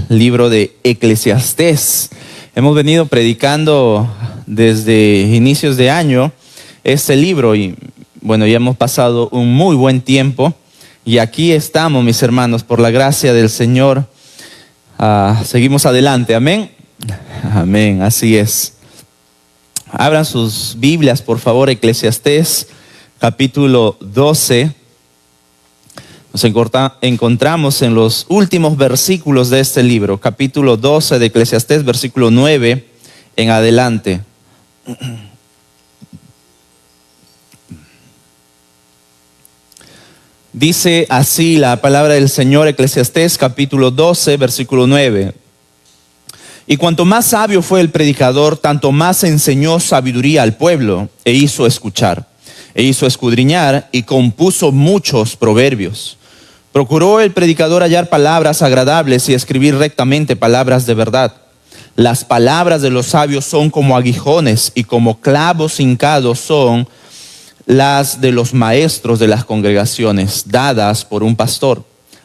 libro de Eclesiastés. Hemos venido predicando desde inicios de año este libro y bueno, ya hemos pasado un muy buen tiempo y aquí estamos, mis hermanos, por la gracia del Señor. Seguimos adelante, amén. Amén, así es. Abran sus Biblias, por favor, Eclesiastés, capítulo 12. Nos encontramos en los últimos versículos de este libro, capítulo 12 de Eclesiastés, versículo 9 en adelante. Dice así la palabra del Señor, Eclesiastés, capítulo 12, versículo 9. Y cuanto más sabio fue el predicador, tanto más enseñó sabiduría al pueblo, e hizo escuchar, e hizo escudriñar, y compuso muchos proverbios. Procuró el predicador hallar palabras agradables y escribir rectamente palabras de verdad. Las palabras de los sabios son como aguijones, y como clavos hincados son las de los maestros de las congregaciones, dadas por un pastor.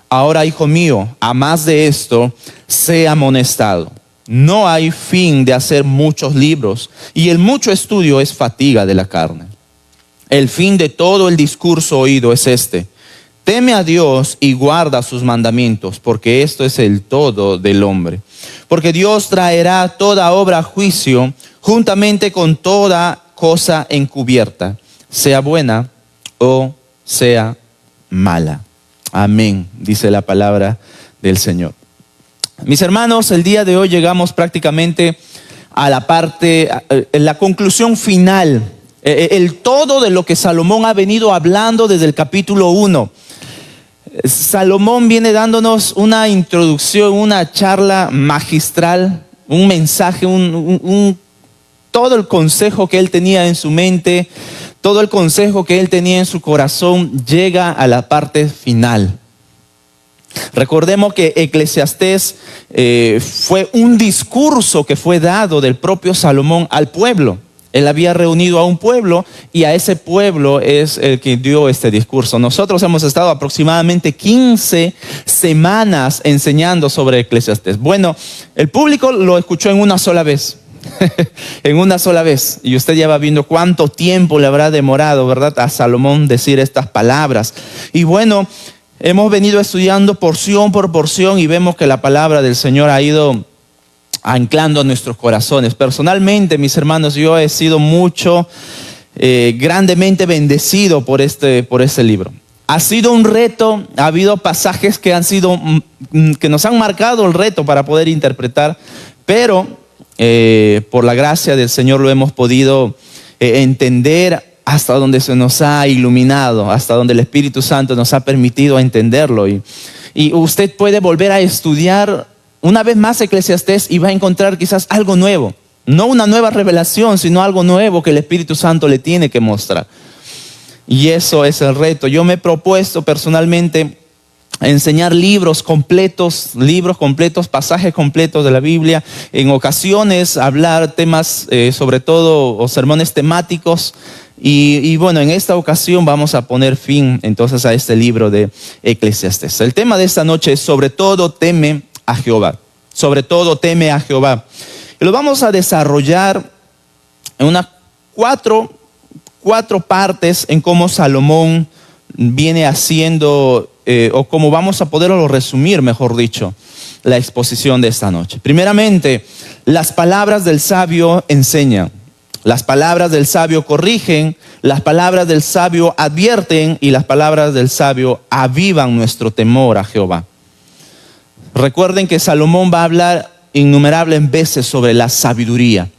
Ahora, hijo mío, a más de esto, sea amonestado. No hay fin de hacer muchos libros, y el mucho estudio es fatiga de la carne. El fin de todo el discurso oído es este: teme a Dios y guarda sus mandamientos, porque esto es el todo del hombre. Porque Dios traerá toda obra a juicio, juntamente con toda cosa encubierta, sea buena o sea mala. Amén, dice la palabra del Señor. Mis hermanos, el día de hoy llegamos prácticamente a la conclusión final, el todo de lo que Salomón ha venido hablando desde el capítulo 1. Salomón viene dándonos una introducción, una charla magistral, un mensaje, todo el consejo que él tenía en su mente, todo el consejo que él tenía en su corazón llega a la parte final. Recordemos que Eclesiastés fue un discurso que fue dado del propio Salomón al pueblo. Él había reunido a un pueblo y a ese pueblo es el que dio este discurso. Nosotros hemos estado aproximadamente 15 semanas enseñando sobre Eclesiastés. Bueno, el público lo escuchó en una sola vez. En una sola vez. Y usted ya va viendo cuánto tiempo le habrá demorado, ¿verdad?, a Salomón decir estas palabras. Y bueno, hemos venido estudiando porción por porción y vemos que la palabra del Señor ha ido anclando nuestros corazones. Personalmente, mis hermanos, yo he sido grandemente bendecido por este libro. Ha sido un reto, ha habido pasajes que nos han marcado el reto para poder interpretar, pero por la gracia del Señor lo hemos podido entender hasta donde se nos ha iluminado, hasta donde el Espíritu Santo nos ha permitido entenderlo. Y usted puede volver a estudiar una vez más Eclesiastés y va a encontrar quizás algo nuevo. No una nueva revelación, sino algo nuevo que el Espíritu Santo le tiene que mostrar. Y eso es el reto. Yo me he propuesto personalmente enseñar libros completos, pasajes completos de la Biblia. En ocasiones hablar temas, sobre todo, o sermones temáticos. Y bueno, en esta ocasión vamos a poner fin entonces a este libro de Eclesiastés. El tema de esta noche es: sobre todo teme a Jehová. Sobre todo teme a Jehová. Y lo vamos a desarrollar en unas cuatro partes en cómo Salomón viene haciendo, o cómo vamos a poderlo resumir, mejor dicho, la exposición de esta noche. Primeramente, las palabras del sabio enseñan. Las palabras del sabio corrigen, las palabras del sabio advierten y las palabras del sabio avivan nuestro temor a Jehová. Recuerden que Salomón va a hablar innumerables veces sobre la sabiduría.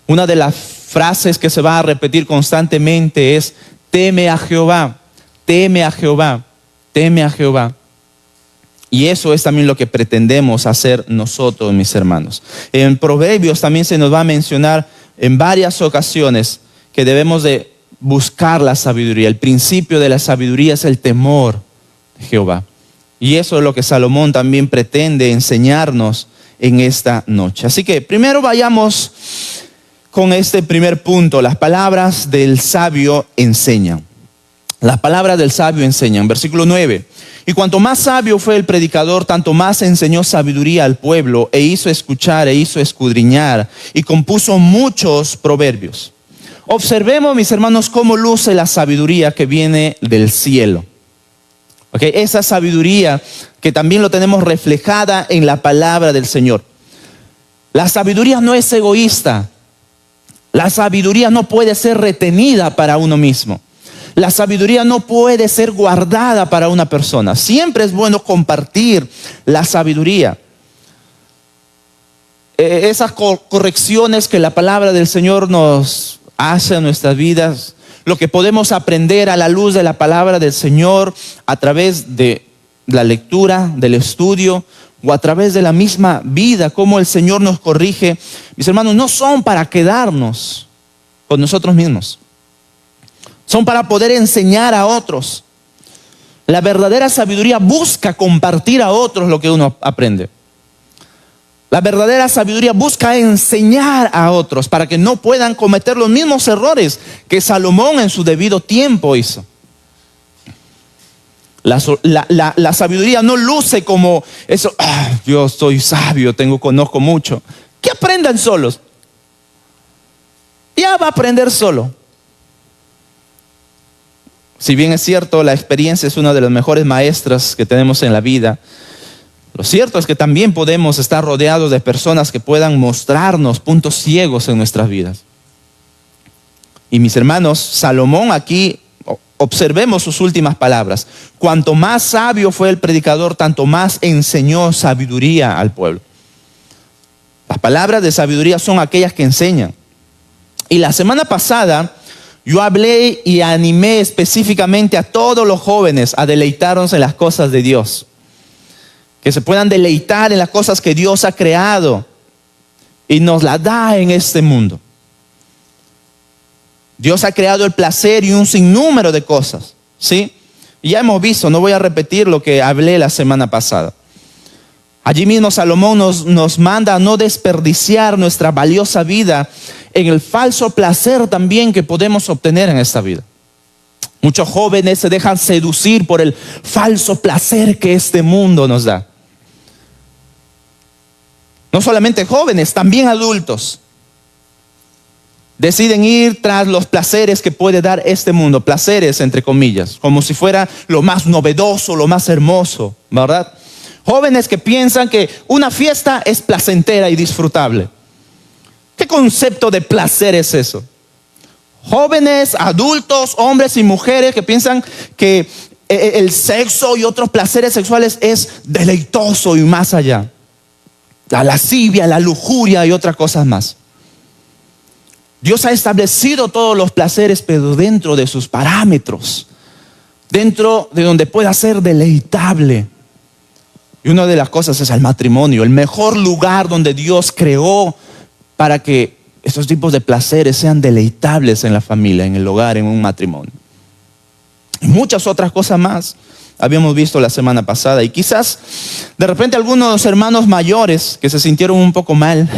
Una de las frases que se va a repetir constantemente es: teme a Jehová, teme a Jehová, teme a Jehová. Y eso es también lo que pretendemos hacer nosotros, mis hermanos. En Proverbios también se nos va a mencionar en varias ocasiones que debemos de buscar la sabiduría. El principio de la sabiduría es el temor de Jehová. Y eso es lo que Salomón también pretende enseñarnos en esta noche. Así que primero vayamos con este primer punto: las palabras del sabio enseñan. Las palabras del sabio enseñan. Versículo 9. Y cuanto más sabio fue el predicador, tanto más enseñó sabiduría al pueblo, e hizo escuchar, e hizo escudriñar, y compuso muchos proverbios. Observemos, mis hermanos, cómo luce la sabiduría que viene del cielo. ¿Okay? Esa sabiduría que también lo tenemos reflejada en la palabra del Señor. La sabiduría no es egoísta. La sabiduría no puede ser retenida para uno mismo. La sabiduría no puede ser guardada para una persona. Siempre es bueno compartir la sabiduría. Esas correcciones que la palabra del Señor nos hace a nuestras vidas, lo que podemos aprender a la luz de la palabra del Señor a través de la lectura, del estudio o a través de la misma vida, cómo el Señor nos corrige, mis hermanos, no son para quedarnos con nosotros mismos. Son para poder enseñar a otros. La verdadera sabiduría busca compartir a otros lo que uno aprende. La verdadera sabiduría busca enseñar a otros para que no puedan cometer los mismos errores que Salomón en su debido tiempo hizo. La sabiduría no luce como eso, yo soy sabio, conozco mucho. Que aprendan solos. Ya va a aprender solo. Si bien es cierto, la experiencia es una de las mejores maestras que tenemos en la vida, lo cierto es que también podemos estar rodeados de personas que puedan mostrarnos puntos ciegos en nuestras vidas. Y mis hermanos, Salomón aquí, observemos sus últimas palabras. Cuanto más sabio fue el predicador, tanto más enseñó sabiduría al pueblo. Las palabras de sabiduría son aquellas que enseñan. Y la semana pasada yo hablé y animé específicamente a todos los jóvenes a deleitarnos en las cosas de Dios. Que se puedan deleitar en las cosas que Dios ha creado y nos las da en este mundo. Dios ha creado el placer y un sinnúmero de cosas, ¿sí? Y ya hemos visto, no voy a repetir lo que hablé la semana pasada. Allí mismo Salomón nos manda a no desperdiciar nuestra valiosa vida en el falso placer también que podemos obtener en esta vida. Muchos jóvenes se dejan seducir por el falso placer que este mundo nos da. No solamente jóvenes, también adultos. Deciden ir tras los placeres que puede dar este mundo, placeres entre comillas, como si fuera lo más novedoso, lo más hermoso, ¿verdad? Jóvenes que piensan que una fiesta es placentera y disfrutable. ¿Qué concepto de placer es eso? Jóvenes, adultos, hombres y mujeres que piensan que el sexo y otros placeres sexuales es deleitoso y más allá. La lascivia, la lujuria y otras cosas más. Dios ha establecido todos los placeres, pero dentro de sus parámetros, dentro de donde pueda ser deleitable. Y una de las cosas es el matrimonio, el mejor lugar donde Dios creó para que estos tipos de placeres sean deleitables en la familia, en el hogar, en un matrimonio. Y muchas otras cosas más habíamos visto la semana pasada. Y quizás de repente algunos hermanos mayores que se sintieron un poco mal.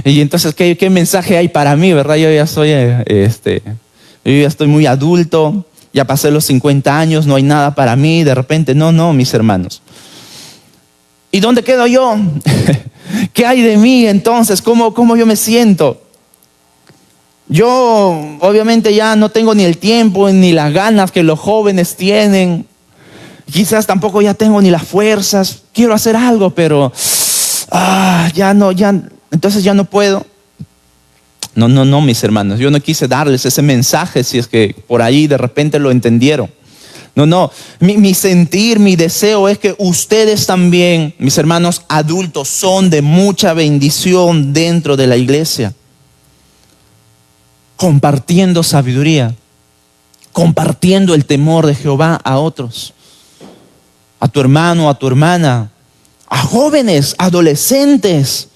Y entonces, ¿qué mensaje hay para mí, verdad? Yo ya estoy muy adulto, ya pasé los 50 años, no hay nada para mí. De repente, no, mis hermanos. ¿Y dónde quedo yo? ¿Qué hay de mí entonces? ¿Cómo yo me siento? Yo obviamente ya no tengo ni el tiempo ni las ganas que los jóvenes tienen. Quizás tampoco ya tengo ni las fuerzas. Quiero hacer algo, pero entonces ya no puedo. No, mis hermanos. Yo no quise darles ese mensaje si es que por ahí de repente lo entendieron. No, mi sentir, mi deseo es que ustedes también, mis hermanos adultos, son de mucha bendición dentro de la iglesia. Compartiendo sabiduría, compartiendo el temor de Jehová a otros, a tu hermano, a tu hermana, a jóvenes, adolescentes,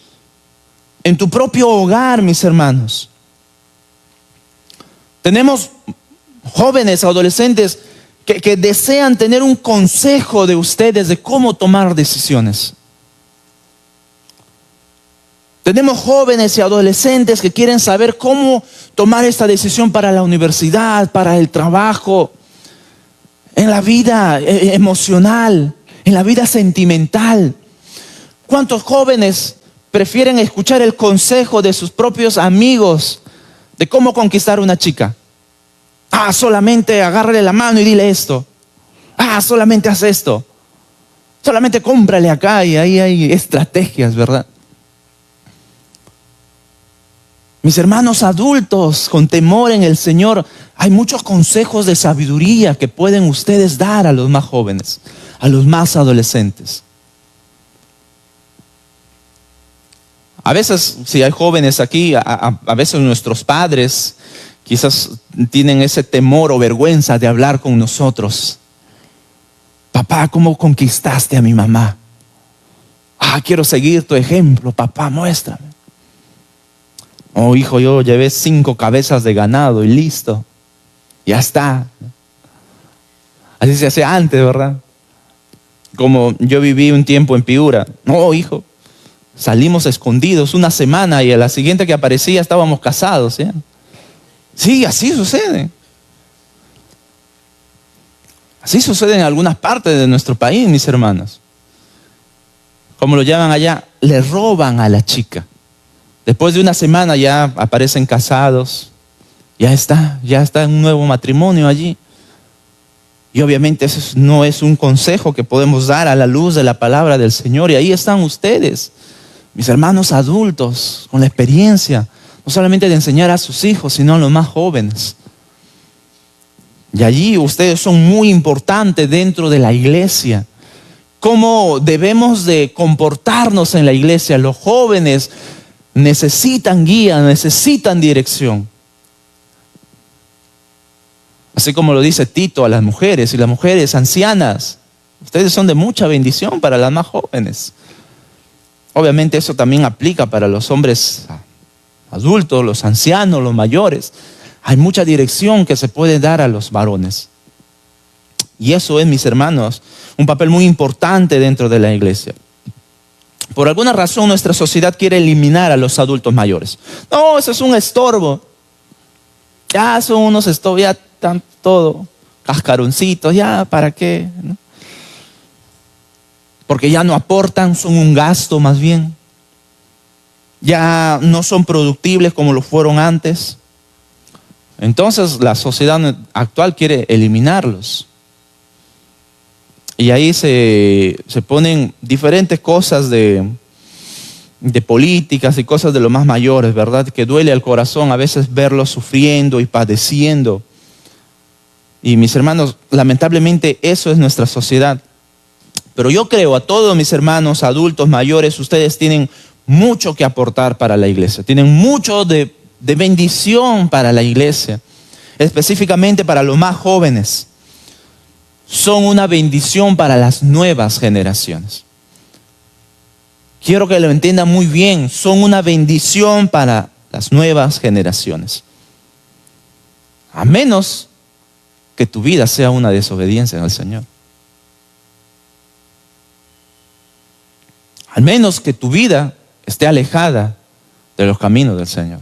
en tu propio hogar, mis hermanos. Tenemos jóvenes, adolescentes que desean tener un consejo de ustedes de cómo tomar decisiones. Tenemos jóvenes y adolescentes que quieren saber cómo tomar esta decisión para la universidad, para el trabajo. en la vida emocional, en la vida sentimental. ¿Cuántos jóvenes prefieren escuchar el consejo de sus propios amigos de cómo conquistar una chica? Solamente agárrale la mano y dile esto. Solamente haz esto. Solamente cómprale acá, y ahí hay estrategias, ¿verdad? Mis hermanos adultos, con temor en el Señor, hay muchos consejos de sabiduría que pueden ustedes dar a los más jóvenes, a los más adolescentes. A veces, si hay jóvenes aquí, a veces nuestros padres quizás tienen ese temor o vergüenza de hablar con nosotros. Papá, ¿cómo conquistaste a mi mamá? Quiero seguir tu ejemplo, papá, muéstrame. Hijo, yo llevé 5 cabezas de ganado y listo. Ya está. Así se hacía antes, ¿verdad? Como yo viví un tiempo en Piura. Hijo, salimos escondidos una semana y a la siguiente que aparecía estábamos casados, ¿sí? Sí, así sucede. Así sucede en algunas partes de nuestro país, mis hermanos. Como lo llaman allá, le roban a la chica. Después de una semana ya aparecen casados. Ya está en un nuevo matrimonio allí. Y obviamente eso no es un consejo que podemos dar a la luz de la palabra del Señor. Y ahí están ustedes, mis hermanos adultos, con la experiencia, no solamente de enseñar a sus hijos, sino a los más jóvenes. Y allí ustedes son muy importantes dentro de la iglesia. ¿Cómo debemos de comportarnos en la iglesia? Los jóvenes necesitan guía, necesitan dirección. Así como lo dice Tito a las mujeres y las mujeres ancianas. Ustedes son de mucha bendición para las más jóvenes. Obviamente eso también aplica para los hombres adultos, los ancianos, los mayores. Hay mucha dirección que se puede dar a los varones. Y eso es, mis hermanos, un papel muy importante dentro de la iglesia. Por alguna razón nuestra sociedad quiere eliminar a los adultos mayores. No, eso es un estorbo. Ya son unos estorbos, ya están todo cascaroncitos, ya, ¿para qué? ¿No? Porque ya no aportan, son un gasto más bien. Ya no son productibles como lo fueron antes. Entonces la sociedad actual quiere eliminarlos. Y ahí se ponen diferentes cosas de políticas y cosas de los más mayores, ¿verdad? Que duele al corazón a veces verlos sufriendo y padeciendo. Y mis hermanos, lamentablemente eso es nuestra sociedad. Pero yo creo a todos mis hermanos adultos mayores, ustedes tienen mucho que aportar para la iglesia. Tienen mucho de bendición para la iglesia. Específicamente para los más jóvenes. Son una bendición para las nuevas generaciones. Quiero que lo entiendan muy bien. Son una bendición para las nuevas generaciones. A menos que tu vida sea una desobediencia al Señor. Al menos que tu vida esté alejada de los caminos del Señor.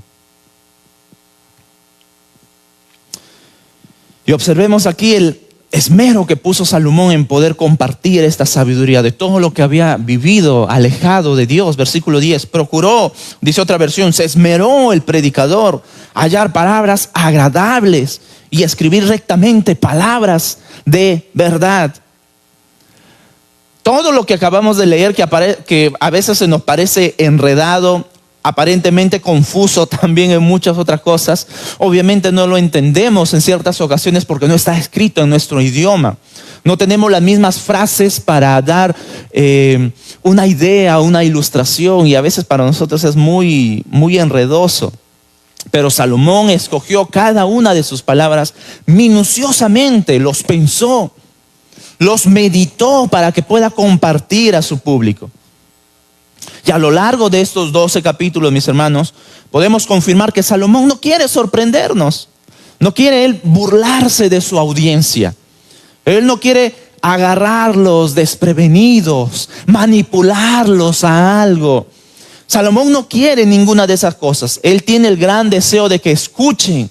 Y observemos aquí el esmero que puso Salomón en poder compartir esta sabiduría de todo lo que había vivido alejado de Dios. Versículo 10, procuró, dice otra versión, se esmeró el predicador a hallar palabras agradables y escribir rectamente palabras de verdad. Todo lo que acabamos de leer que a veces se nos parece enredado, aparentemente confuso también en muchas otras cosas, obviamente no lo entendemos en ciertas ocasiones porque no está escrito en nuestro idioma. No tenemos las mismas frases para dar una idea, una ilustración, y a veces para nosotros es muy, muy enredoso. Pero Salomón escogió cada una de sus palabras minuciosamente, los pensó, los meditó para que pueda compartir a su público. Y a lo largo de estos 12 capítulos, mis hermanos, podemos confirmar que Salomón no quiere sorprendernos. No quiere él burlarse de su audiencia. Él no quiere agarrarlos desprevenidos, manipularlos a algo. Salomón no quiere ninguna de esas cosas. Él tiene el gran deseo de que escuchen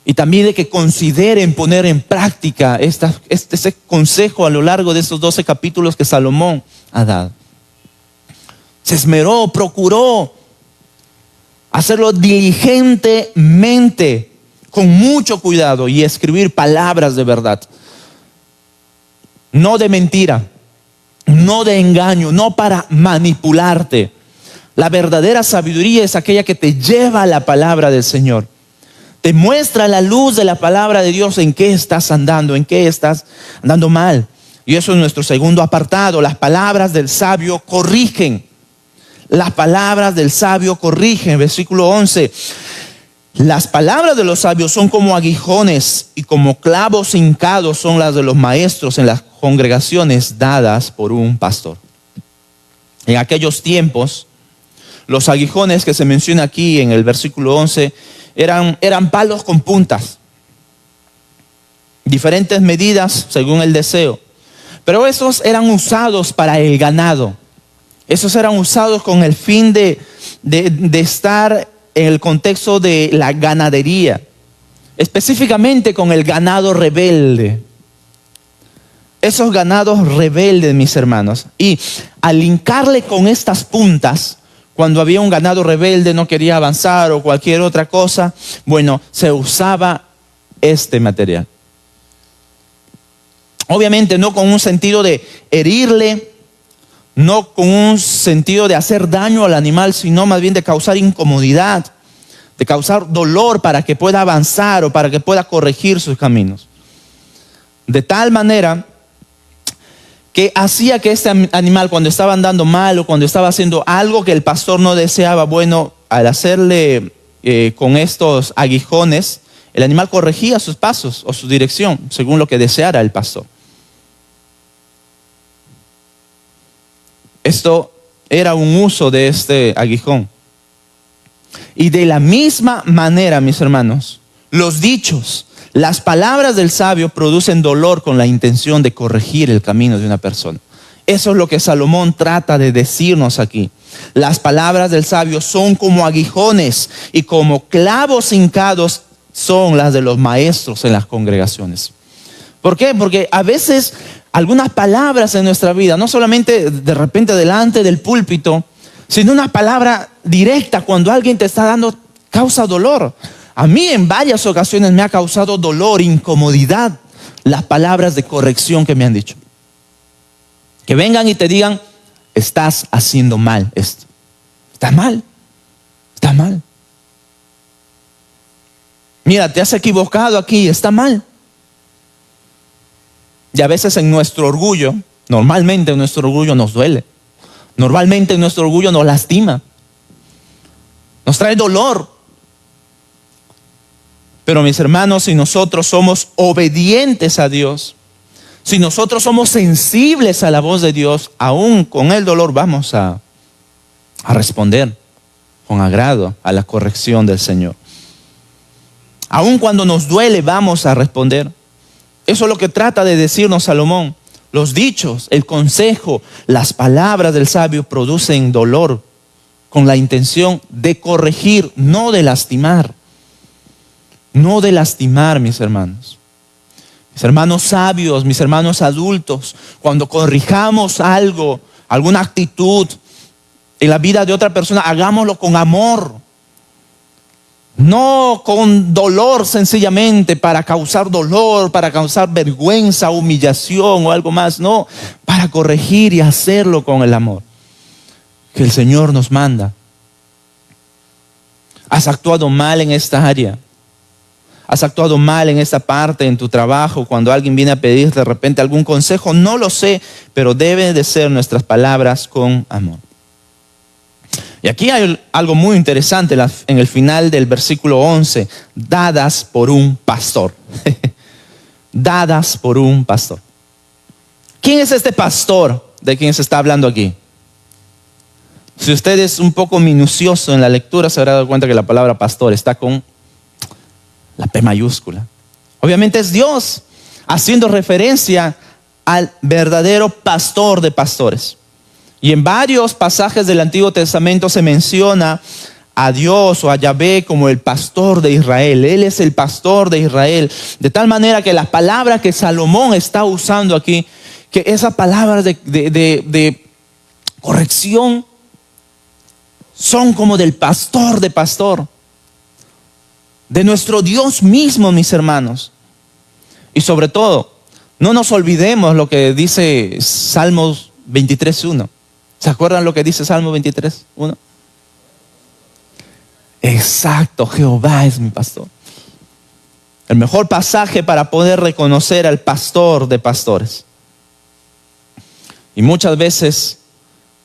Y también de que consideren poner en práctica ese consejo a lo largo de estos 12 capítulos que Salomón ha dado. Se esmeró, procuró hacerlo diligentemente, con mucho cuidado, y escribir palabras de verdad. No de mentira, no de engaño, no para manipularte. La verdadera sabiduría es aquella que te lleva a la palabra del Señor. Te muestra la luz de la palabra de Dios en qué estás andando, en qué estás andando mal. Y eso es nuestro segundo apartado. Las palabras del sabio corrigen. Las palabras del sabio corrigen. Versículo 11. Las palabras de los sabios son como aguijones y como clavos hincados son las de los maestros en las congregaciones dadas por un pastor. En aquellos tiempos, los aguijones que se menciona aquí en el versículo 11 eran palos con puntas, diferentes medidas según el deseo. Pero esos eran usados para el ganado. Esos eran usados con el fin de estar en el contexto de la ganadería, específicamente con el ganado rebelde. Esos ganados rebeldes, mis hermanos. Y al hincarle con estas puntas, cuando había un ganado rebelde, no quería avanzar o cualquier otra cosa, bueno, se usaba este material. Obviamente no con un sentido de herirle, no con un sentido de hacer daño al animal, sino más bien de causar incomodidad, de causar dolor para que pueda avanzar o para que pueda corregir sus caminos. De tal manera que hacía que este animal, cuando estaba andando mal o cuando estaba haciendo algo que el pastor no deseaba, bueno, al hacerle con estos aguijones, el animal corregía sus pasos o su dirección según lo que deseara el pastor. Esto era un uso de este aguijón. Y de la misma manera, mis hermanos, los dichos, las palabras del sabio producen dolor con la intención de corregir el camino de una persona. Eso es lo que Salomón trata de decirnos aquí. Las palabras del sabio son como aguijones y como clavos hincados son las de los maestros en las congregaciones. ¿Por qué? Porque a veces algunas palabras en nuestra vida, no solamente de repente delante del púlpito, sino una palabra directa cuando alguien te está dando, causa dolor. A mí en varias ocasiones me ha causado dolor, incomodidad, las palabras de corrección que me han dicho. Que vengan y te digan, estás haciendo mal esto. Está mal, está mal. Mira, te has equivocado aquí, está mal. Y a veces en nuestro orgullo, normalmente en nuestro orgullo nos duele. Normalmente en nuestro orgullo nos lastima. Nos trae dolor. Pero mis hermanos, si nosotros somos obedientes a Dios, si nosotros somos sensibles a la voz de Dios, aún con el dolor vamos a responder con agrado a la corrección del Señor. Aún cuando nos duele vamos a responder. Eso es lo que trata de decirnos Salomón. Los dichos, el consejo, las palabras del sabio producen dolor con la intención de corregir, no de lastimar. No de lastimar, mis hermanos. Mis hermanos sabios, mis hermanos adultos, cuando corrijamos algo, alguna actitud en la vida de otra persona, hagámoslo con amor. No con dolor sencillamente para causar dolor, para causar vergüenza, humillación o algo más. No, para corregir y hacerlo con el amor que el Señor nos manda. Has actuado mal en esta área. Has actuado mal en esta parte, en tu trabajo, cuando alguien viene a pedir de repente algún consejo. No lo sé, pero deben de ser nuestras palabras con amor. Y aquí hay algo muy interesante en el final del versículo 11. Dadas por un pastor. Dadas por un pastor. ¿Quién es este pastor de quien se está hablando aquí? Si usted es un poco minucioso en la lectura, se habrá dado cuenta que la palabra pastor está con la P mayúscula. Obviamente es Dios, haciendo referencia al verdadero pastor de pastores. Y en varios pasajes del Antiguo Testamento se menciona a Dios o a Yahvé como el pastor de Israel. Él es el pastor de Israel. De tal manera que las palabras que Salomón está usando aquí, que esas palabras de corrección son como del pastor de pastor, de nuestro Dios mismo, mis hermanos. Y sobre todo, no nos olvidemos lo que dice Salmos 23:1. ¿Se acuerdan lo que dice Salmo 23:1? Exacto, Jehová es mi pastor. El mejor pasaje para poder reconocer al pastor de pastores. Y muchas veces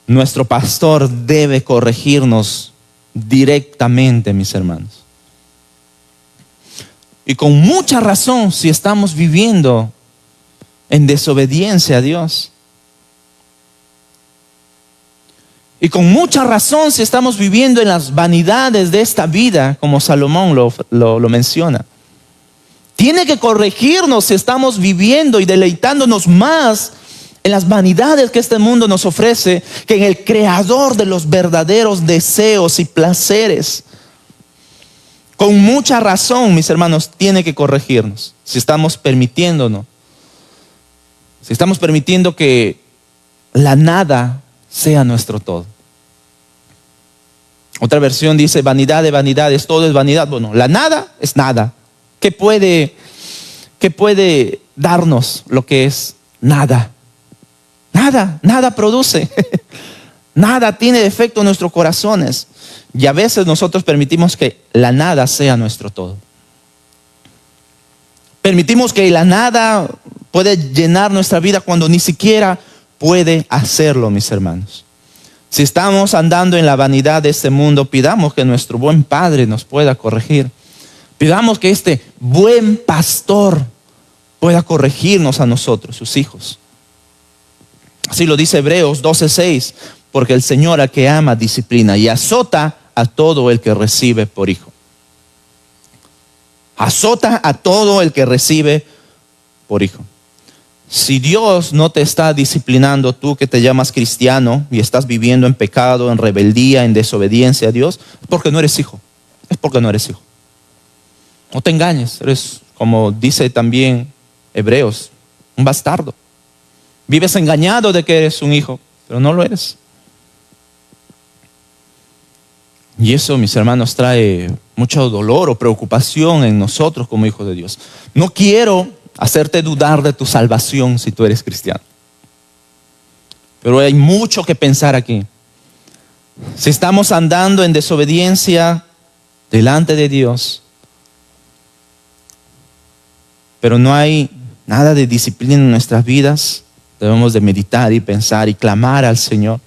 nuestro pastor debe corregirnos directamente, mis hermanos. Y con mucha razón si estamos viviendo en desobediencia a Dios. Y con mucha razón si estamos viviendo en las vanidades de esta vida, como Salomón lo menciona. Tiene que corregirnos si estamos viviendo y deleitándonos más en las vanidades que este mundo nos ofrece que en el creador de los verdaderos deseos y placeres. Con mucha razón, mis hermanos, tiene que corregirnos si estamos permitiéndonos. Si estamos permitiendo que la nada sea nuestro todo. Otra versión dice: vanidad de vanidades, todo es vanidad. Bueno, la nada es nada. ¿Qué puede darnos lo que es nada? Nada produce. Nada tiene efecto en nuestros corazones. Y a veces nosotros permitimos que la nada sea nuestro todo. Permitimos que la nada puede llenar nuestra vida cuando ni siquiera puede hacerlo, mis hermanos. Si estamos andando en la vanidad de este mundo, pidamos que nuestro buen Padre nos pueda corregir. Pidamos que este buen pastor pueda corregirnos a nosotros, sus hijos. Así lo dice Hebreos 12:6, porque el Señor al que ama disciplina y azota a todo el que recibe por hijo. Azota a todo el que recibe por hijo. Si Dios no te está disciplinando, tú que te llamas cristiano y estás viviendo en pecado, en rebeldía, en desobediencia a Dios, es porque no eres hijo. Es porque no eres hijo. No te engañes, eres, como dice también Hebreos, un bastardo. Vives engañado de que eres un hijo, pero no lo eres. Y eso, mis hermanos, trae mucho dolor o preocupación en nosotros como hijos de Dios. No quiero hacerte dudar de tu salvación si tú eres cristiano. Pero hay mucho que pensar aquí. Si estamos andando en desobediencia delante de Dios, pero no hay nada de disciplina en nuestras vidas, debemos de meditar y pensar y clamar al Señor.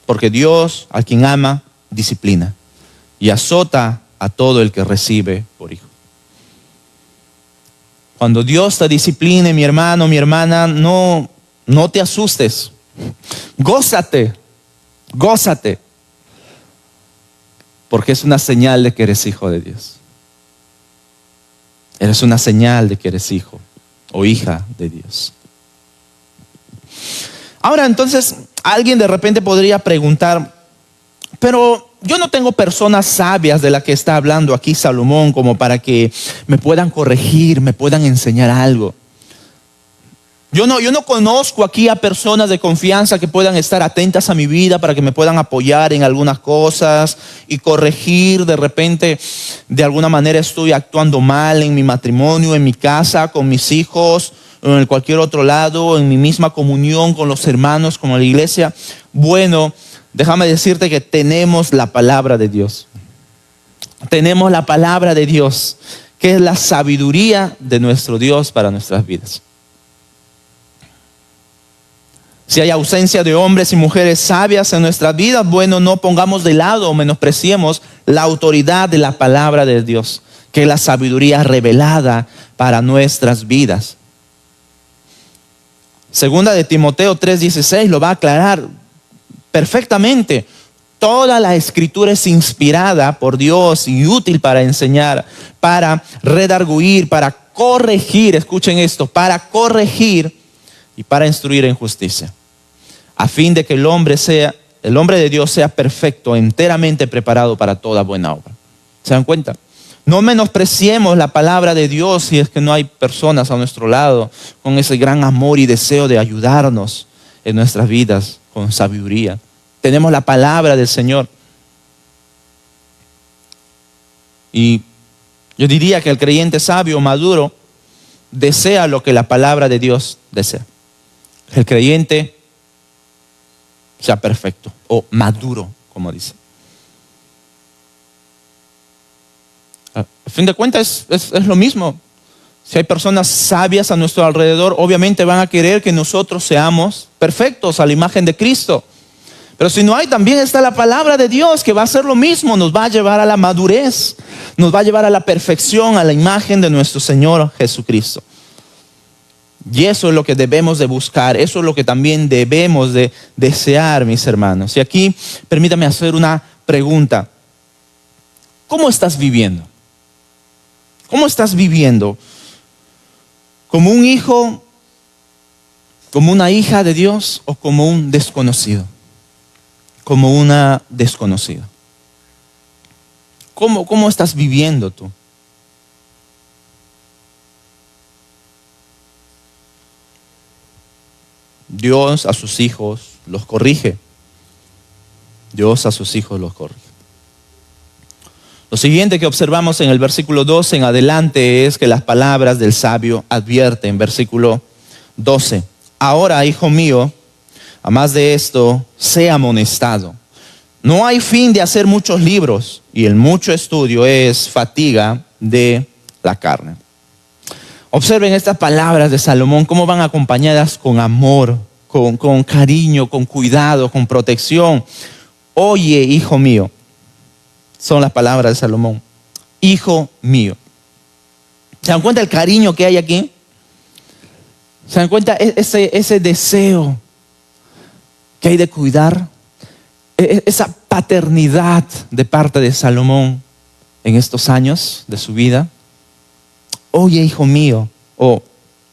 Porque Dios, a quien ama, disciplina y azota a todo el que recibe por hijo. Cuando Dios te discipline, mi hermano, mi hermana, no te asustes. Gózate. Porque es una señal de que eres hijo de Dios. Eres una señal de que eres hijo o hija de Dios. Ahora, entonces, alguien de repente podría preguntar, pero yo no tengo personas sabias de las que está hablando aquí Salomón como para que me puedan corregir, me puedan enseñar algo. Yo no conozco aquí a personas de confianza que puedan estar atentas a mi vida para que me puedan apoyar en algunas cosas y corregir. De repente, de alguna manera estoy actuando mal en mi matrimonio, en mi casa, con mis hijos, en cualquier otro lado, en mi misma comunión con los hermanos, con la iglesia. Bueno, déjame decirte que tenemos la palabra de Dios. Tenemos la palabra de Dios, que es la sabiduría de nuestro Dios para nuestras vidas. Si hay ausencia de hombres y mujeres sabias en nuestras vidas, bueno, no pongamos de lado o menospreciemos la autoridad de la palabra de Dios, que es la sabiduría revelada para nuestras vidas. Segunda de Timoteo 3:16 lo va a aclarar perfectamente. Toda la escritura es inspirada por Dios y útil para enseñar, para redarguir, para corregir, escuchen esto, para corregir y para instruir en justicia, a fin de que el hombre sea el hombre de Dios sea perfecto, enteramente preparado para toda buena obra. ¿Se dan cuenta? No menospreciemos la palabra de Dios si es que no hay personas a nuestro lado con ese gran amor y deseo de ayudarnos en nuestras vidas con sabiduría. Tenemos la palabra del Señor. Y yo diría que el creyente sabio, maduro, desea lo que la palabra de Dios desea. El creyente sea perfecto o maduro, como dice. A fin de cuentas es lo mismo. Si hay personas sabias a nuestro alrededor, obviamente van a querer que nosotros seamos perfectos a la imagen de Cristo. Pero si no hay, también está la palabra de Dios que va a hacer lo mismo, nos va a llevar a la madurez, nos va a llevar a la perfección, a la imagen de nuestro Señor Jesucristo. Y eso es lo que debemos de buscar, eso es lo que también debemos de desear, mis hermanos. Y aquí permítame hacer una pregunta. ¿Cómo estás viviendo? ¿Cómo estás viviendo? ¿Como un hijo, como una hija de Dios o como un desconocido? Como una desconocida. ¿Cómo estás viviendo tú? Dios a sus hijos los corrige. Dios a sus hijos los corrige. Lo siguiente que observamos en el versículo 12 en adelante es que las palabras del sabio advierten. Versículo 12. Ahora, hijo mío, a más de esto, sea amonestado. No hay fin de hacer muchos libros, y el mucho estudio es fatiga de la carne. Observen estas palabras de Salomón, cómo van acompañadas con amor, con cariño, con cuidado, con protección. Oye, hijo mío, son las palabras de Salomón. Hijo mío. ¿Se dan cuenta el cariño que hay aquí? ¿Se dan cuenta ese deseo que hay de cuidar? Esa paternidad de parte de Salomón en estos años de su vida. Oye, hijo mío, o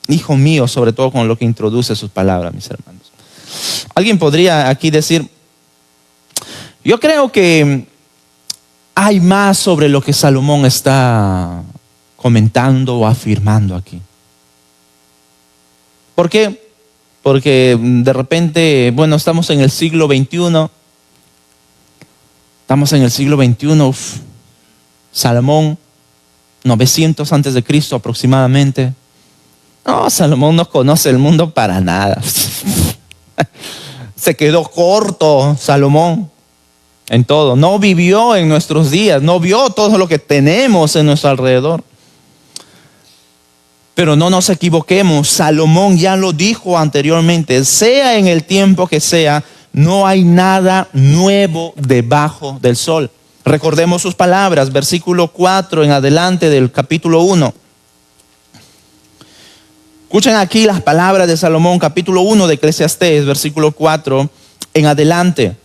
hijo mío, sobre todo con lo que introduce sus palabras, mis hermanos. Alguien podría aquí decir, yo creo que hay más sobre lo que Salomón está comentando o afirmando aquí. ¿Por qué? Porque de repente, bueno, estamos en el siglo XXI. Estamos en el siglo XXI. Salomón, 900 antes de Cristo aproximadamente. No, Salomón no conoce el mundo para nada. Se quedó corto Salomón en todo. No vivió en nuestros días. No vio todo lo que tenemos en nuestro alrededor. Pero no nos equivoquemos. Salomón ya lo dijo anteriormente. Sea en el tiempo que sea, no hay nada nuevo debajo del sol. Recordemos sus palabras, versículo 4 en adelante del capítulo 1. Escuchen aquí las palabras de Salomón, capítulo 1 de Eclesiastés, versículo 4 en adelante.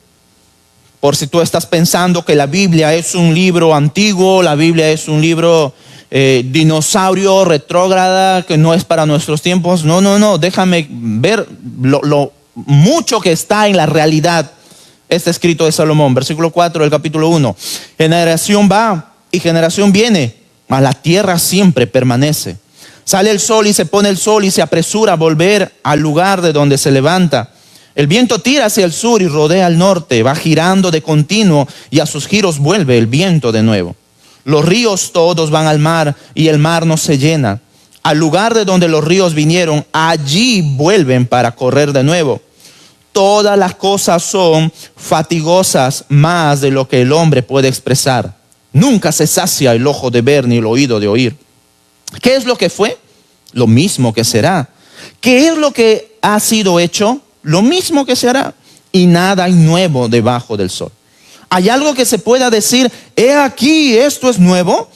Por si tú estás pensando que la Biblia es un libro antiguo, la Biblia es un libro dinosaurio, retrógrada, que no es para nuestros tiempos. No, déjame ver lo mucho que está en la realidad. Este escrito de Salomón, versículo 4 del capítulo 1. Generación va y generación viene, mas la tierra siempre permanece. Sale el sol y se pone el sol y se apresura a volver al lugar de donde se levanta. El viento tira hacia el sur y rodea al norte, va girando de continuo y a sus giros vuelve el viento de nuevo. Los ríos todos van al mar y el mar no se llena. Al lugar de donde los ríos vinieron, allí vuelven para correr de nuevo. Todas las cosas son fatigosas más de lo que el hombre puede expresar. Nunca se sacia el ojo de ver ni el oído de oír. ¿Qué es lo que fue? Lo mismo que será. ¿Qué es lo que ha sido hecho? Lo mismo que se hará. Y nada hay nuevo debajo del sol. ¿Hay algo que se pueda decir, he aquí, esto es nuevo?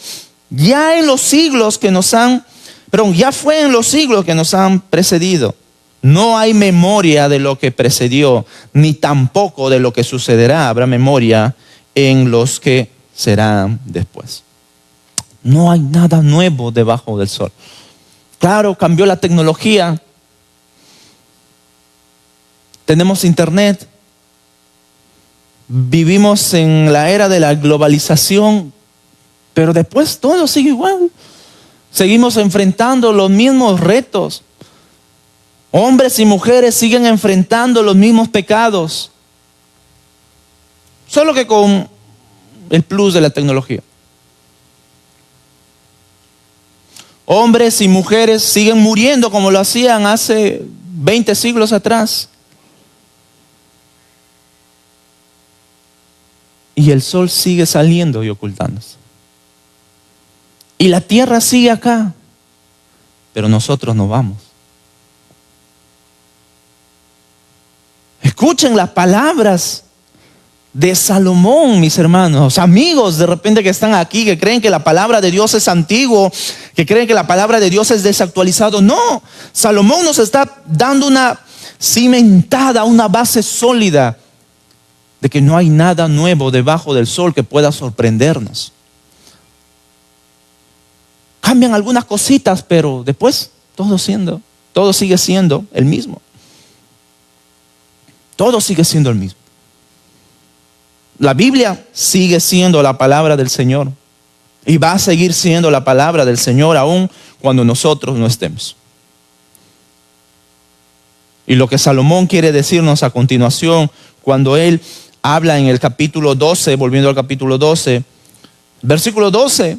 Ya en los siglos que nos han, ya fue en los siglos que nos han precedido. No hay memoria de lo que precedió, ni tampoco de lo que sucederá. Habrá memoria en los que serán después. No hay nada nuevo debajo del sol. Claro, cambió la tecnología. Tenemos internet. vivimos en la era de la globalización, pero después todo sigue igual. Seguimos enfrentando los mismos retos. Hombres y mujeres siguen enfrentando los mismos pecados, solo que con el plus de la tecnología. Hombres y mujeres siguen muriendo como lo hacían hace 20 siglos atrás. Y el sol sigue saliendo y ocultándose. Y la tierra sigue acá, pero nosotros no vamos. Escuchen las palabras de Salomón, mis hermanos, amigos de repente que están aquí, que creen que la palabra de Dios es antiguo, que creen que la palabra de Dios es desactualizado. No, Salomón nos está dando una cimentada, una base sólida de que no hay nada nuevo debajo del sol que pueda sorprendernos. Cambian algunas cositas, pero después todo sigue siendo el mismo. Todo sigue siendo el mismo. La Biblia sigue siendo la palabra del Señor y va a seguir siendo la palabra del Señor aún cuando nosotros no estemos. Y lo que Salomón quiere decirnos a continuación, cuando él habla en el capítulo 12, volviendo al capítulo 12, versículo 12,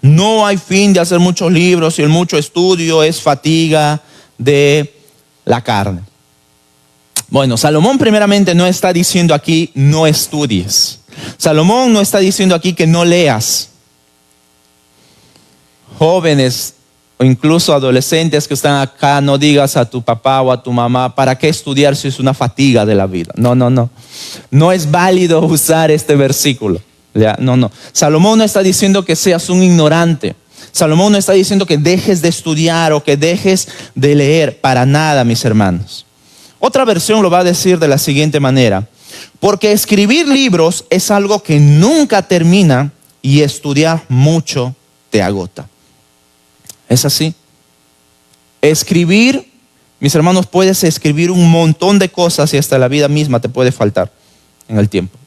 no hay fin de hacer muchos libros y el mucho estudio es fatiga de la carne. Bueno, Salomón primeramente no está diciendo aquí no estudies. Salomón no está diciendo aquí que no leas. Jóvenes o incluso adolescentes que están acá, no digas a tu papá o a tu mamá, ¿para qué estudiar si es una fatiga de la vida? No. No es válido usar este versículo. ¿Ya? No. Salomón no está diciendo que seas un ignorante. Salomón no está diciendo que dejes de estudiar o que dejes de leer. Para nada, mis hermanos. Otra versión lo va a decir de la siguiente manera: porque escribir libros es algo que nunca termina y estudiar mucho te agota. Es así. Escribir, mis hermanos, puedes escribir un montón de cosas y hasta la vida misma te puede faltar en el tiempo.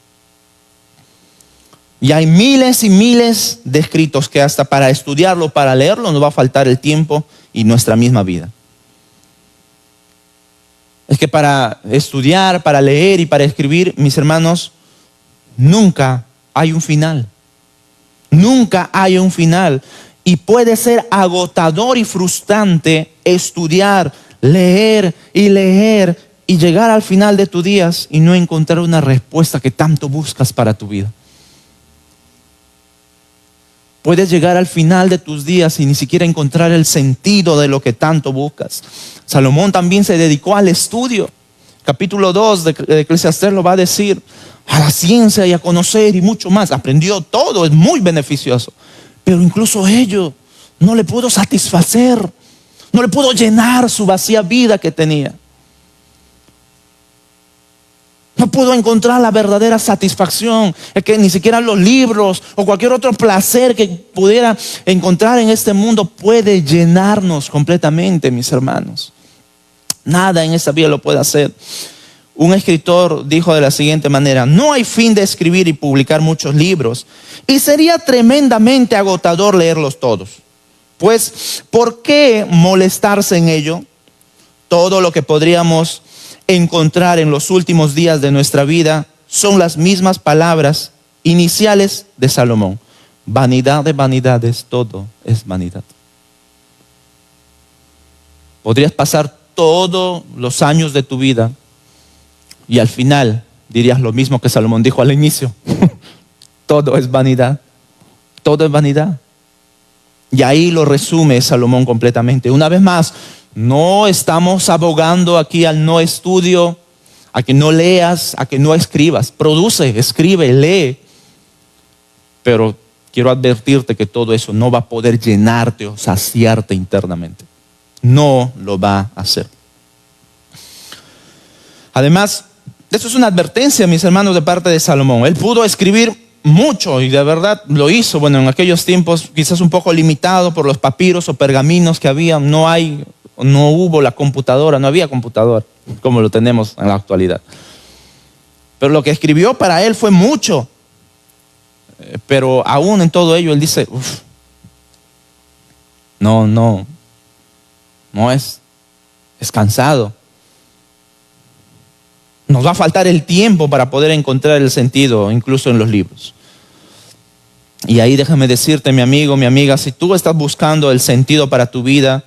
Y hay miles y miles de escritos que hasta para estudiarlo, para leerlo, nos va a faltar el tiempo y nuestra misma vida. Es que para estudiar, para leer y para escribir, mis hermanos, nunca hay un final. Nunca hay un final. Y puede ser agotador y frustrante estudiar, leer y llegar al final de tus días y no encontrar una respuesta que tanto buscas para tu vida. Puedes llegar al final de tus días y ni siquiera encontrar el sentido de lo que tanto buscas. Salomón también se dedicó al estudio. Capítulo 2 de Eclesiastés lo va a decir: a la ciencia y a conocer y mucho más. Aprendió todo, es muy beneficioso. Pero incluso ello no le pudo satisfacer, no le pudo llenar su vacía vida que tenía. No pudo encontrar la verdadera satisfacción. Es que ni siquiera los libros o cualquier otro placer que pudiera encontrar en este mundo puede llenarnos completamente, mis hermanos. Nada en esta vida lo puede hacer. Un escritor dijo de la siguiente manera: no hay fin de escribir y publicar muchos libros, y sería tremendamente agotador leerlos todos. Pues, ¿por qué molestarse en ello? Todo lo que podríamos encontrar en los últimos días de nuestra vida son las mismas palabras iniciales de Salomón: vanidad de vanidades, todo es vanidad. Podrías pasar todos los años de tu vida y al final dirías lo mismo que Salomón dijo al inicio: todo es vanidad, todo es vanidad. Y ahí lo resume Salomón completamente. Una vez más, no estamos abogando aquí al no estudio, a que no leas, a que no escribas. Produce, escribe, lee. Pero quiero advertirte que todo eso no va a poder llenarte o saciarte internamente. No lo va a hacer. Además, esto es una advertencia, mis hermanos, de parte de Salomón. Él pudo escribir mucho y de verdad lo hizo. Bueno, en aquellos tiempos quizás un poco limitado por los papiros o pergaminos que había. No hubo la computadora, no había computadora como lo tenemos en la actualidad. Pero lo que escribió para él fue mucho. Pero aún en todo ello él dice, no es cansado. Nos va a faltar el tiempo para poder encontrar el sentido, incluso en los libros. Y ahí déjame decirte, mi amigo, mi amiga, si tú estás buscando el sentido para tu vida,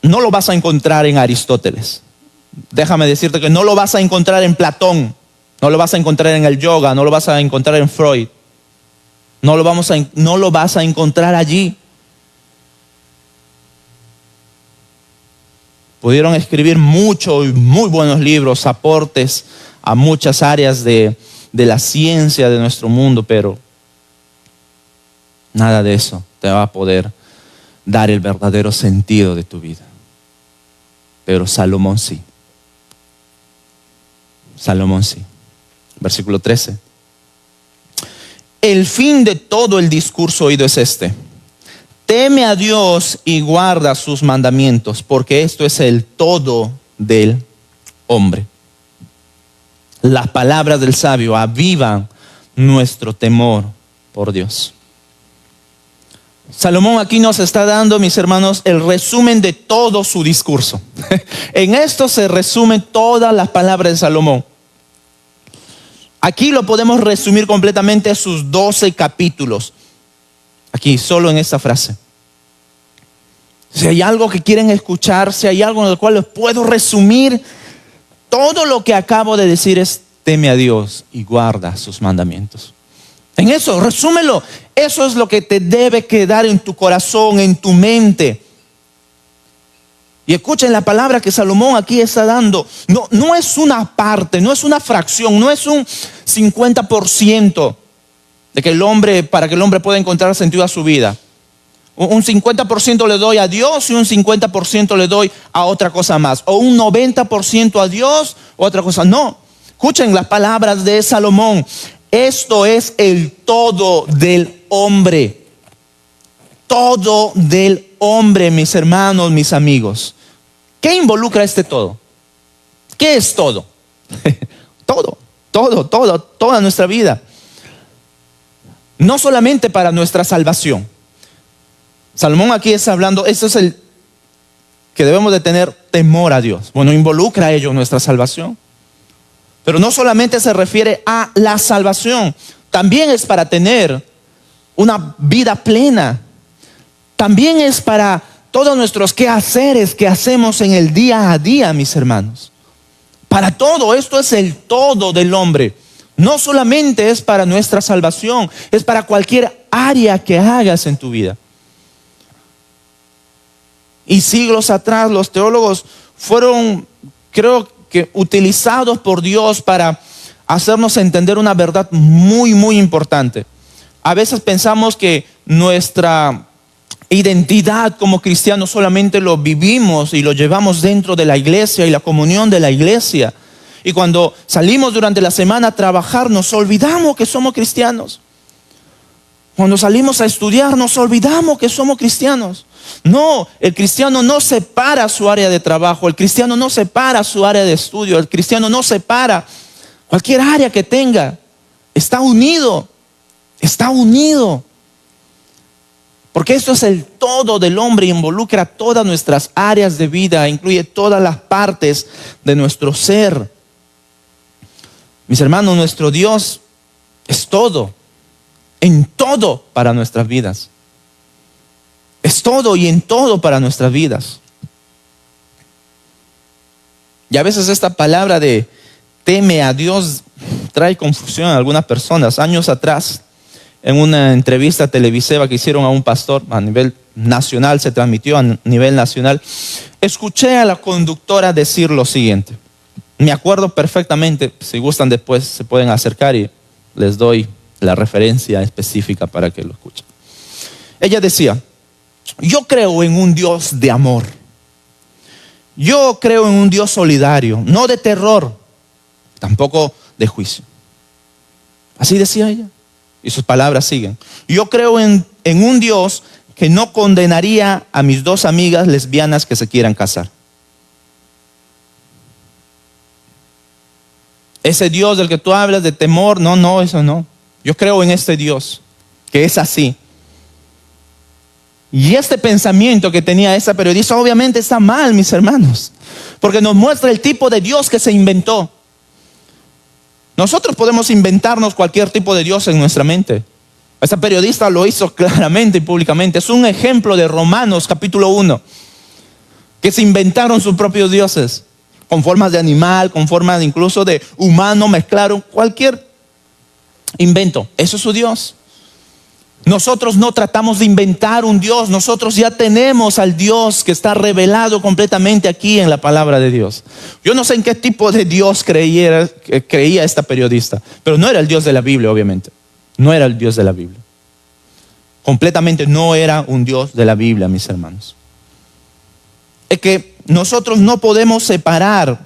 no lo vas a encontrar en Aristóteles. Déjame decirte que no lo vas a encontrar en Platón, no lo vas a encontrar en el yoga, no lo vas a encontrar en Freud. No lo vas a encontrar allí. Pudieron escribir muchos y muy buenos libros, aportes a muchas áreas de la ciencia de nuestro mundo, pero nada de eso te va a poder dar el verdadero sentido de tu vida. Pero Salomón sí. Salomón sí. Versículo 13. El fin de todo el discurso oído es este: teme a Dios y guarda sus mandamientos, porque esto es el todo del hombre. Las palabras del sabio avivan nuestro temor por Dios. Salomón aquí nos está dando, mis hermanos, el resumen de todo su discurso. En esto se resumen todas las palabras de Salomón. Aquí lo podemos resumir completamente a sus 12 capítulos. Aquí, solo en esta frase. Si hay algo que quieren escuchar, si hay algo en el cual les puedo resumir, todo lo que acabo de decir es: teme a Dios y guarda sus mandamientos. En eso, resúmelo. Eso es lo que te debe quedar en tu corazón, en tu mente. Y escuchen la palabra que Salomón aquí está dando. No es una parte, no es una fracción, no es un 50% de que para que el hombre pueda encontrar sentido a su vida. Un 50% le doy a Dios y un 50% le doy a otra cosa más. O un 90% a Dios o otra cosa. No, escuchen las palabras de Salomón. Esto es el todo del hombre. Todo del hombre, mis hermanos, mis amigos. ¿Qué involucra este todo? ¿Qué es todo? Toda nuestra vida. No solamente para nuestra salvación. Salomón aquí está hablando, esto es el que debemos de tener temor a Dios. Bueno, involucra a ello nuestra salvación. Pero no solamente se refiere a la salvación, también es para tener una vida plena. También es para todos nuestros quehaceres que hacemos en el día a día, mis hermanos. Para todo, esto es el todo del hombre. No solamente es para nuestra salvación, es para cualquier área que hagas en tu vida. Y siglos atrás los teólogos fueron, creo que, utilizados por Dios para hacernos entender una verdad muy, muy importante. A veces pensamos que nuestra identidad como cristianos solamente lo vivimos y lo llevamos dentro de la iglesia y la comunión de la iglesia. Y cuando salimos durante la semana a trabajar, nos olvidamos que somos cristianos. Cuando salimos a estudiar, nos olvidamos que somos cristianos. No, el cristiano no separa su área de trabajo, el cristiano no separa su área de estudio, el cristiano no separa cualquier área que tenga. Está unido, está unido. Porque esto es el todo del hombre, involucra todas nuestras áreas de vida, incluye todas las partes de nuestro ser. Mis hermanos, nuestro Dios es todo, en todo para nuestras vidas. Es todo y en todo para nuestras vidas. Y a veces esta palabra de teme a Dios trae confusión a algunas personas. Años atrás, en una entrevista televisiva que hicieron a un pastor a nivel nacional, se transmitió a nivel nacional, escuché a la conductora decir lo siguiente. Me acuerdo perfectamente, si gustan después se pueden acercar y les doy la referencia específica para que lo escuchen. Ella decía: yo creo en un Dios de amor. Yo creo en un Dios solidario, no de terror, tampoco de juicio. Así decía ella. Y sus palabras siguen. Yo creo en un Dios que no condenaría a mis dos amigas lesbianas que se quieran casar. Ese Dios del que tú hablas de temor, no, eso no. Yo creo en este Dios, que es así. Y este pensamiento que tenía esa periodista obviamente está mal, mis hermanos, porque nos muestra el tipo de Dios que se inventó. Nosotros podemos inventarnos cualquier tipo de Dios en nuestra mente. Esta periodista lo hizo claramente y públicamente. Es un ejemplo de Romanos capítulo 1, que se inventaron sus propios dioses, con formas de animal, con formas incluso de humano, mezclaron cualquier invento. Eso es su Dios. Nosotros no tratamos de inventar un Dios, nosotros ya tenemos al Dios que está revelado completamente aquí en la palabra de Dios. Yo no sé en qué tipo de Dios creía esta periodista, pero no era el Dios de la Biblia, obviamente. No era el Dios de la Biblia. Completamente no era un Dios de la Biblia, mis hermanos. Es que nosotros no podemos separar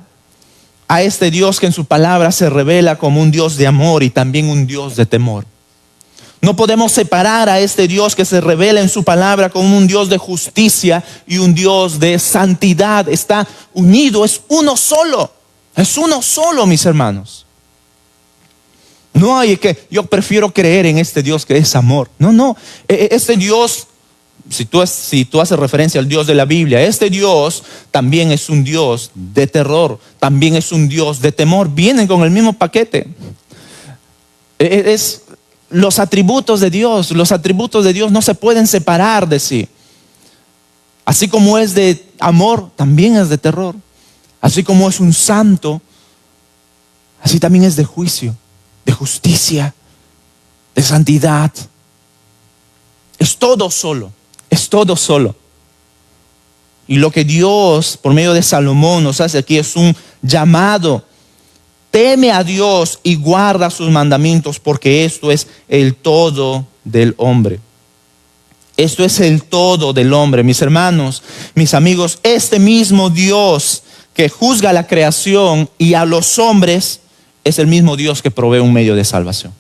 a este Dios que en su palabra se revela como un Dios de amor y también un Dios de temor. No podemos separar a este Dios que se revela en su palabra como un Dios de justicia y un Dios de santidad. Está unido, es uno solo. Es uno solo, mis hermanos. No hay que yo prefiero creer en este Dios que es amor. No. Este Dios, si tú haces referencia al Dios de la Biblia, este Dios también es un Dios de terror, también es un Dios de temor. Vienen con el mismo paquete. Los atributos de Dios no se pueden separar de sí. Así como es de amor, también es de terror. Así como es un santo, así también es de juicio, de justicia, de santidad. Es todo solo, es todo solo. Y lo que Dios, por medio de Salomón, nos hace aquí es un llamado. Teme a Dios y guarda sus mandamientos, porque esto es el todo del hombre. Esto es el todo del hombre, mis hermanos, mis amigos. Este mismo Dios que juzga la creación y a los hombres es el mismo Dios que provee un medio de salvación.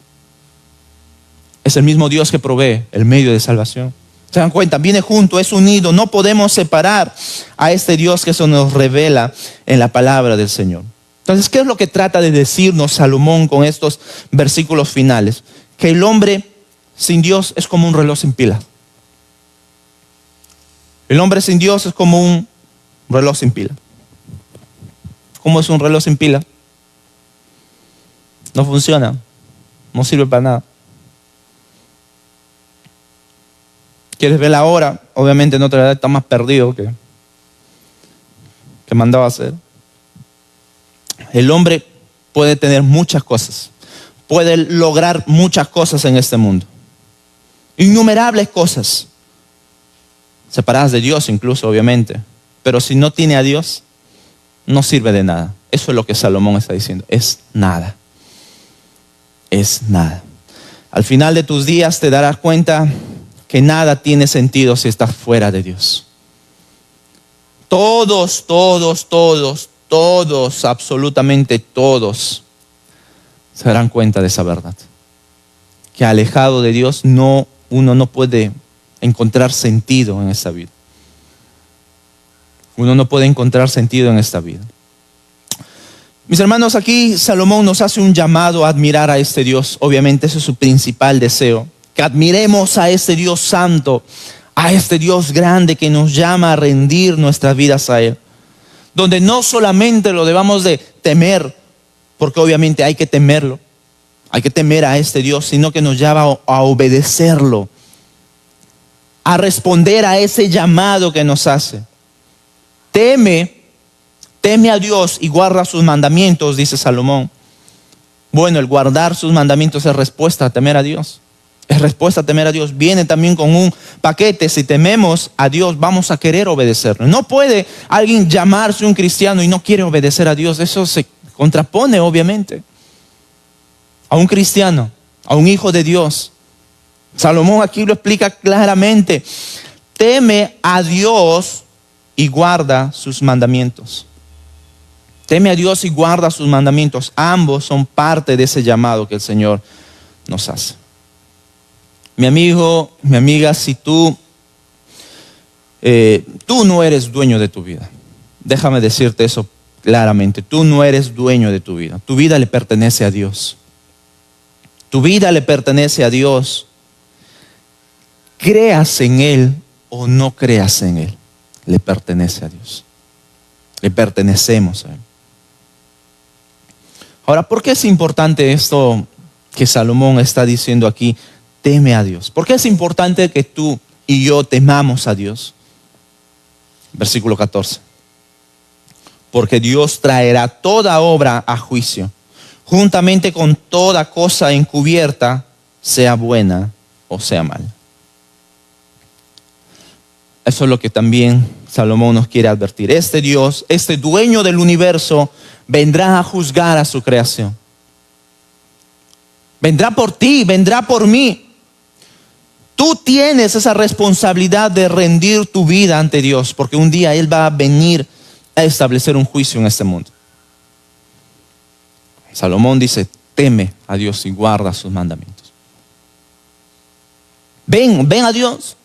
Es el mismo Dios que provee el medio de salvación. ¿Se dan cuenta? Viene junto, es unido. No podemos separar a este Dios que se nos revela en la palabra del Señor. Entonces, ¿qué es lo que trata de decirnos Salomón con estos versículos finales? Que el hombre sin Dios es como un reloj sin pila. El hombre sin Dios es como un reloj sin pila. ¿Cómo es un reloj sin pila? No funciona, no sirve para nada. ¿Quieres ver la hora? Obviamente en otra edad está más perdido que mandaba a hacer. El hombre puede tener muchas cosas, puede lograr muchas cosas en este mundo, innumerables cosas, separadas de Dios incluso, obviamente, pero si no tiene a Dios, no sirve de nada. Eso es lo que Salomón está diciendo, es nada, es nada. Al final de tus días te darás cuenta que nada tiene sentido si estás fuera de Dios. Todos, absolutamente todos se darán cuenta de esa verdad. Que alejado de Dios uno no puede encontrar sentido en esta vida. Uno no puede encontrar sentido en esta vida. Mis hermanos, aquí Salomón nos hace un llamado a admirar a este Dios. Obviamente ese es su principal deseo. Que admiremos a este Dios santo, a este Dios grande que nos llama a rendir nuestras vidas a Él. Donde no solamente lo debamos de temer, porque obviamente hay que temerlo, hay que temer a este Dios, sino que nos llama a obedecerlo, a responder a ese llamado que nos hace. Teme a Dios y guarda sus mandamientos, dice Salomón. Bueno, el guardar sus mandamientos es respuesta a temer a Dios. Es respuesta a temer a Dios. Viene también con un paquete. Si tememos a Dios, vamos a querer obedecerlo. No puede alguien llamarse un cristiano y no quiere obedecer a Dios. Eso se contrapone, obviamente, a un cristiano, a un hijo de Dios. Salomón aquí lo explica claramente. Teme a Dios y guarda sus mandamientos. Teme a Dios y guarda sus mandamientos. Ambos son parte de ese llamado que el Señor nos hace. Mi amigo, mi amiga, si tú no eres dueño de tu vida, déjame decirte eso claramente, tú no eres dueño de tu vida. Tu vida le pertenece a Dios. Tu vida le pertenece a Dios. Creas en Él o no creas en Él, le pertenece a Dios. Le pertenecemos a Él. Ahora, ¿por qué es importante esto que Salomón está diciendo aquí? Teme a Dios. ¿Por qué es importante que tú y yo temamos a Dios? Versículo 14. Porque Dios traerá toda obra a juicio, juntamente con toda cosa encubierta, sea buena o sea mala. Eso es lo que también Salomón nos quiere advertir. Este Dios, este dueño del universo, vendrá a juzgar a su creación. Vendrá por ti, vendrá por mí. Tú tienes esa responsabilidad de rendir tu vida ante Dios, porque un día Él va a venir a establecer un juicio en este mundo. Salomón dice, teme a Dios y guarda sus mandamientos. Ven a Dios.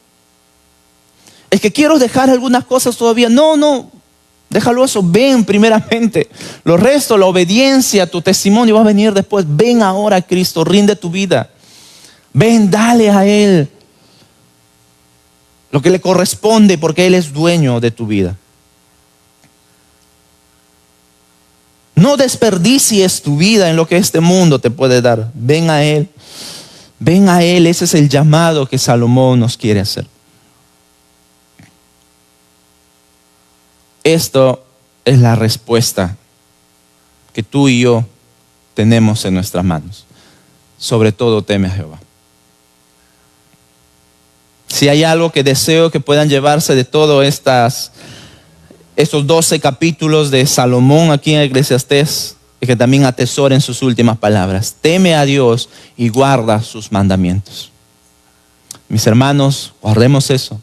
Es que quiero dejar algunas cosas todavía. No, déjalo eso. Ven primeramente. Lo resto, la obediencia, tu testimonio va a venir después. Ven ahora a Cristo, rinde tu vida. Ven, dale a Él lo que le corresponde, porque Él es dueño de tu vida. No desperdicies tu vida en lo que este mundo te puede dar. Ven a Él. Ven a Él. Ese es el llamado que Salomón nos quiere hacer. Esto es la respuesta que tú y yo tenemos en nuestras manos. Sobre todo, teme a Jehová. Si hay algo que deseo que puedan llevarse de todos estos 12 capítulos de Salomón aquí en Eclesiastés, es que también atesoren sus últimas palabras. Teme a Dios y guarda sus mandamientos. Mis hermanos, guardemos eso.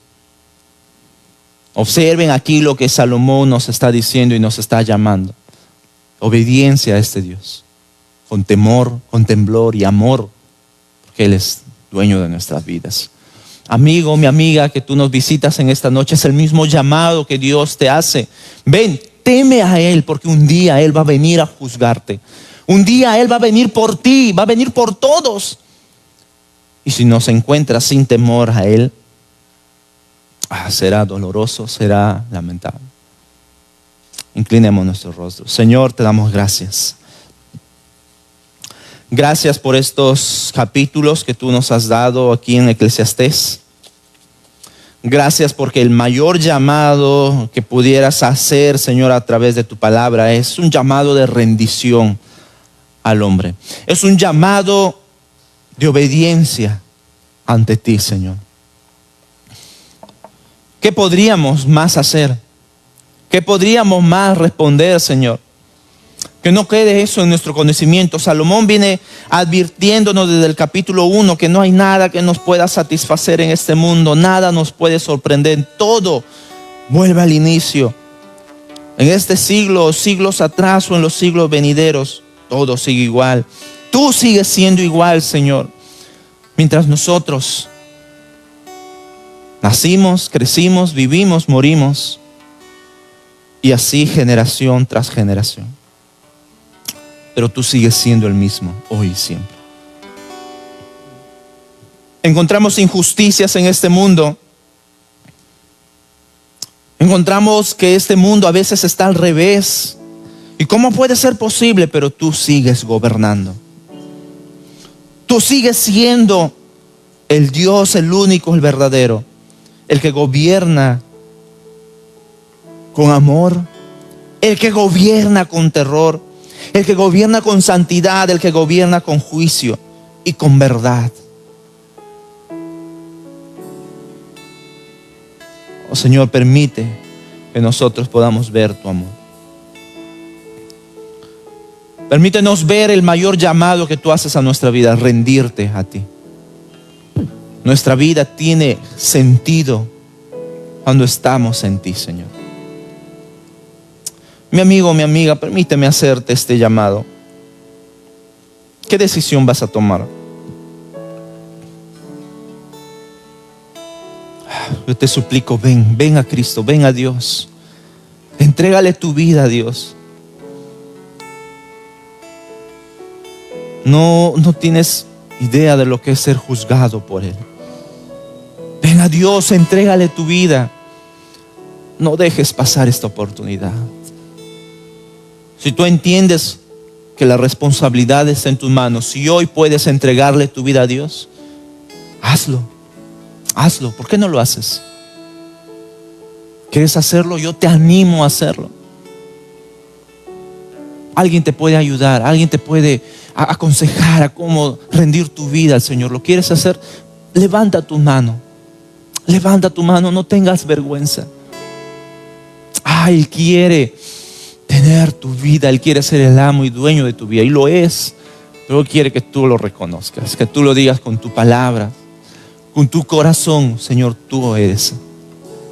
Observen aquí lo que Salomón nos está diciendo y nos está llamando. Obediencia a este Dios, con temor, con temblor y amor, porque Él es dueño de nuestras vidas. Amigo, mi amiga, que tú nos visitas en esta noche, es el mismo llamado que Dios te hace. Ven, teme a Él, porque un día Él va a venir a juzgarte. Un día Él va a venir por ti, va a venir por todos. Y si nos encuentras sin temor a Él, será doloroso, será lamentable. Inclinemos nuestros rostros. Señor, te damos gracias. Gracias por estos capítulos que tú nos has dado aquí en Eclesiastés. Gracias porque el mayor llamado que pudieras hacer, Señor, a través de tu palabra es un llamado de rendición al hombre. Es un llamado de obediencia ante ti, Señor. ¿Qué podríamos más hacer? ¿Qué podríamos más responder, Señor? Que no quede eso en nuestro conocimiento. Salomón viene advirtiéndonos desde el capítulo 1 que no hay nada que nos pueda satisfacer en este mundo. Nada nos puede sorprender. Todo vuelve al inicio. En este siglo, siglos atrás o en los siglos venideros, todo sigue igual. Tú sigues siendo igual, Señor. Mientras nosotros nacimos, crecimos, vivimos, morimos. Y así generación tras generación. Pero tú sigues siendo el mismo hoy y siempre. Encontramos injusticias en este mundo. Encontramos que este mundo a veces está al revés. ¿Y cómo puede ser posible? Pero tú sigues gobernando. Tú sigues siendo el Dios, el único, el verdadero. El que gobierna con amor. El que gobierna con terror. El que gobierna con santidad, el que gobierna con juicio y con verdad. Oh Señor, permite que nosotros podamos ver tu amor. Permítenos ver el mayor llamado que tú haces a nuestra vida, rendirte a ti. Nuestra vida tiene sentido cuando estamos en ti, Señor. Mi amigo, mi amiga, permíteme hacerte este llamado. ¿Qué decisión vas a tomar? Yo te suplico, ven a Cristo, ven a Dios. Entrégale tu vida a Dios. No tienes idea de lo que es ser juzgado por Él. Ven a Dios, entrégale tu vida. No dejes pasar esta oportunidad. Si tú entiendes que la responsabilidad está en tus manos, si hoy puedes entregarle tu vida a Dios, hazlo. Hazlo. ¿Por qué no lo haces? ¿Quieres hacerlo? Yo te animo a hacerlo. Alguien te puede ayudar, alguien te puede aconsejar a cómo rendir tu vida al Señor. ¿Lo quieres hacer? Levanta tu mano. Levanta tu mano, no tengas vergüenza. Él quiere tener tu vida, Él quiere ser el amo y dueño de tu vida, y lo es. Pero Él quiere que tú lo reconozcas, que tú lo digas con tu palabra, con tu corazón. Señor, tú eres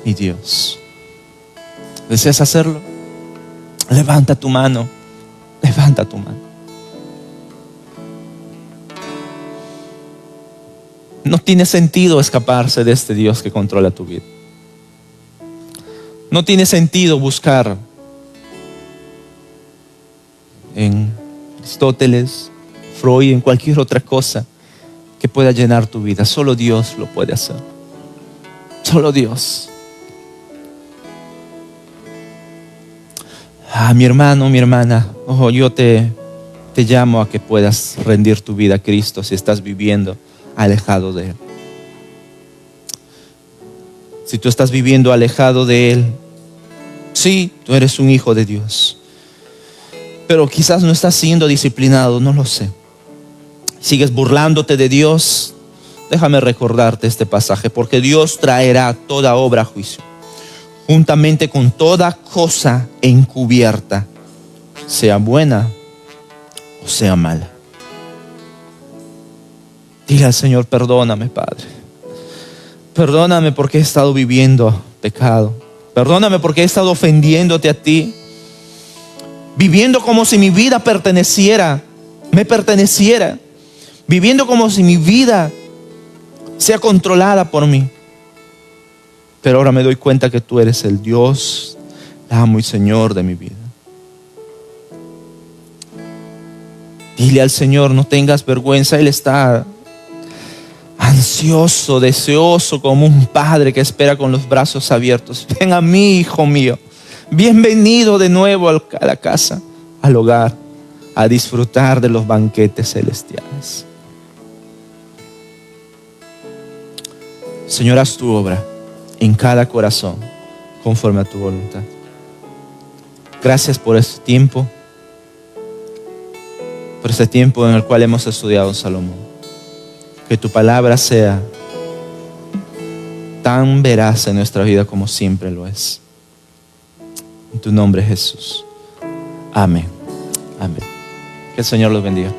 mi Dios. ¿Deseas hacerlo? Levanta tu mano. Levanta tu mano. No tiene sentido escaparse de este Dios que controla tu vida. No tiene sentido buscar en Aristóteles, Freud, en cualquier otra cosa que pueda llenar tu vida. Solo Dios lo puede hacer. Solo Dios. Mi hermano, mi hermana, yo te llamo a que puedas rendir tu vida a Cristo si estás viviendo alejado de Él. Si tú estás viviendo alejado de Él, sí, tú eres un hijo de Dios, pero quizás no estás siendo disciplinado, no lo sé. Sigues burlándote de Dios. Déjame recordarte este pasaje, porque Dios traerá toda obra a juicio, juntamente con toda cosa encubierta, sea buena o sea mala. Dile al Señor: perdóname, Padre. Perdóname porque he estado viviendo pecado. Perdóname porque he estado ofendiéndote a ti, viviendo como si mi vida me perteneciera, viviendo como si mi vida sea controlada por mí. Pero ahora me doy cuenta que tú eres el Dios, el amo y Señor de mi vida. Dile al Señor: no tengas vergüenza. Él está ansioso, deseoso, como un padre que espera con los brazos abiertos. Ven a mí, hijo mío. Bienvenido de nuevo a la casa, al hogar, a disfrutar de los banquetes celestiales. Señor, haz tu obra en cada corazón conforme a tu voluntad. Gracias por este tiempo, en el cual hemos estudiado Salomón. Que tu palabra sea tan veraz en nuestra vida como siempre lo es. En tu nombre, Jesús. Amén. Amén. Que el Señor los bendiga.